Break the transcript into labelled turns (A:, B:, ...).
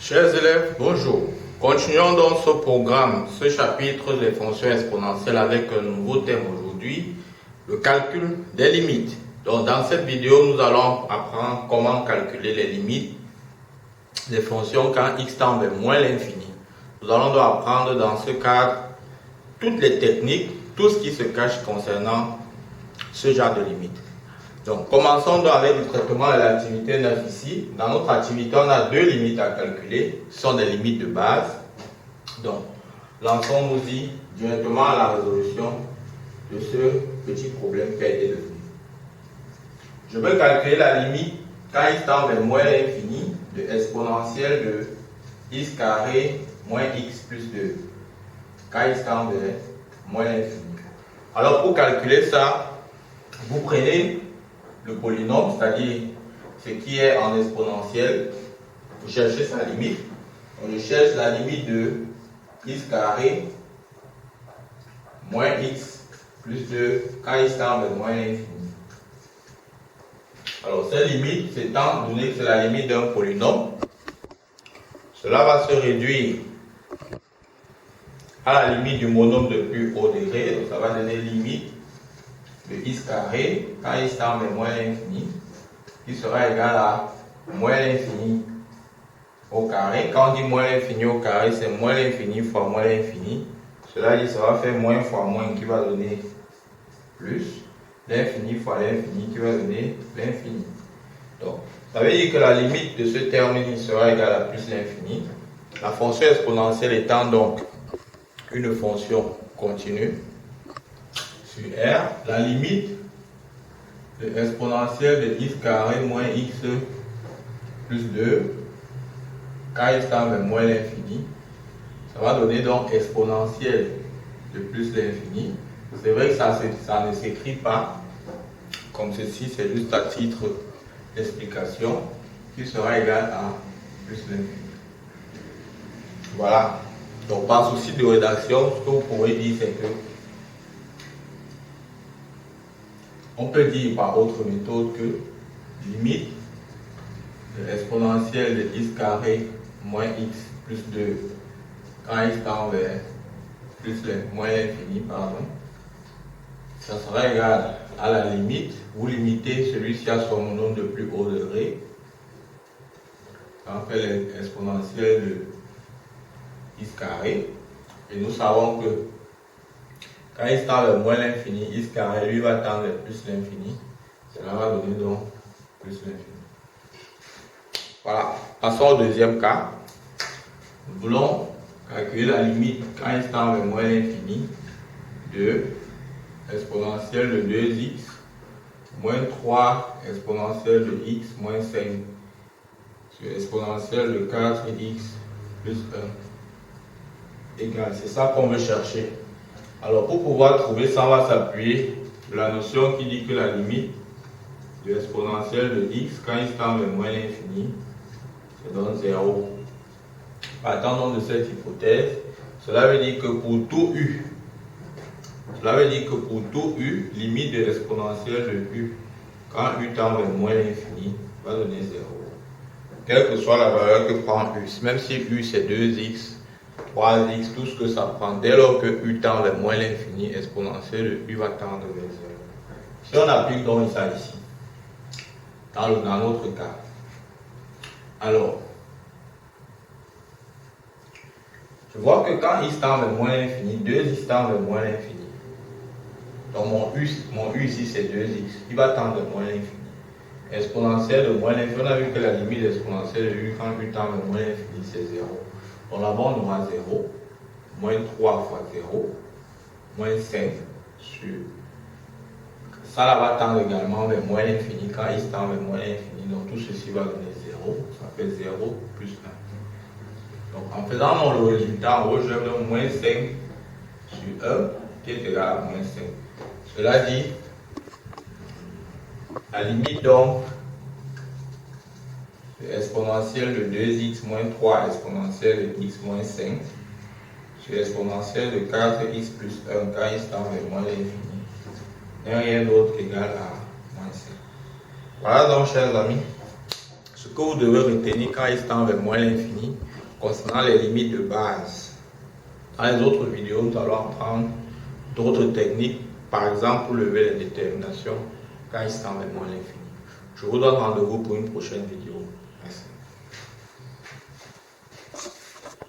A: Chers élèves, bonjour. Continuons donc ce programme, ce chapitre des fonctions exponentielles avec un nouveau thème aujourd'hui, le calcul des limites. Donc dans cette vidéo, nous allons apprendre comment calculer les limites des fonctions quand x tend vers moins l'infini. Nous allons donc apprendre dans ce cadre toutes les techniques, tout ce qui se cache concernant ce genre de limites. Donc, commençons donc avec le traitement de l'activité 9 ici. Dans notre activité, on a deux limites à calculer. Ce sont des limites de base. Donc, lançons-nous-y directement à la résolution de ce petit problème qui a été devenu. Je veux calculer la limite quand x tend vers moins l'infini de exponentielle de x carré moins x plus 2. Quand x tend vers moins l'infini. Alors, pour calculer ça, vous prenez le polynôme, c'est-à-dire ce qui est en exponentielle, vous cherchez sa limite. Donc je cherche la limite de x carré moins x plus 2 quand x tend vers moins l'infini. Alors cette limite, c'est étant donné que c'est la limite d'un polynôme, cela va se réduire à la limite du monôme de plus haut degré, donc ça va donner limite de x carré quand x tend vers moins l'infini, qui sera égal à moins l'infini au carré. Quand on dit moins l'infini au carré, c'est moins l'infini fois moins l'infini. Cela dit, ça va faire moins fois moins qui va donner plus. L'infini fois l'infini qui va donner l'infini. Donc, ça veut dire que la limite de ce terme sera égale à plus l'infini. La fonction exponentielle étant donc une fonction continue. R, la limite de exponentielle de x carré moins x plus 2 quand x tend vers moins l'infini, ça va donner donc exponentielle de plus l'infini. C'est vrai que ça ne s'écrit pas comme ceci, c'est juste à titre d'explication, qui sera égal à plus l'infini. Voilà. Donc par souci de rédaction, ce que vous pourrez dire, c'est que on peut dire par autre méthode que limite de l'exponentielle de x carré moins x plus 2 quand x tend vers moins l'infini, ça sera égal à la limite. Vous limitez celui-ci à son nombre de plus haut degré. On fait l'exponentielle de x carré. Et nous savons que quand x tend vers moins l'infini, x carré lui va tendre vers plus l'infini. Cela va donner donc plus l'infini. Voilà. Passons au deuxième cas. Nous voulons calculer la limite quand x tend vers moins l'infini de exponentielle de 2x moins 3 exponentielle de x moins 5 sur exponentielle de 4x plus 1 égale. C'est ça qu'on veut chercher. Alors pour pouvoir trouver ça, on va s'appuyer sur la notion qui dit que la limite de l'exponentielle de x quand x tend vers moins l'infini, c'est donc 0. Partant de cette hypothèse, cela veut dire que pour tout u, limite de l'exponentielle de u quand u tend vers moins l'infini va donner 0. Quelle que soit la valeur que prend u, même si u c'est 2x, 3x, tout ce que ça prend, dès lors que u tend vers moins l'infini, exponentielle de u va tendre vers 0. Si on applique donc ça ici, dans notre cas, alors, je vois que quand x tend vers moins l'infini, 2x tend vers moins l'infini. Donc mon u ici c'est 2x, il va tendre vers moins l'infini. Exponentielle de moins l'infini, on a vu que la limite exponentielle de u quand u tend vers moins l'infini c'est 0. Donc là-bas on aura 0, moins 3 fois 0, moins 5 sur. Ça là va tendre également vers moins l'infini quand x tend vers moins l'infini. Donc tout ceci va donner 0, ça fait 0 plus 1. Donc en faisant mon résultat, en gros je vais donner moins 5 sur 1 qui est égal à moins 5. Cela dit, la limite donc de exponentielle de 2x moins 3 exponentielle de x moins 5 sur exponentielle de 4x plus 1 quand x tend vers moins l'infini n'est rien d'autre qu'égal à moins 5. Voilà donc chers amis, ce que vous devez retenir quand x tend vers moins l'infini, concernant les limites de base. Dans les autres vidéos, nous allons apprendre d'autres techniques, par exemple pour lever les déterminations quand il tend vraiment à l'infini. Je vous donne rendez-vous pour une prochaine vidéo. Merci.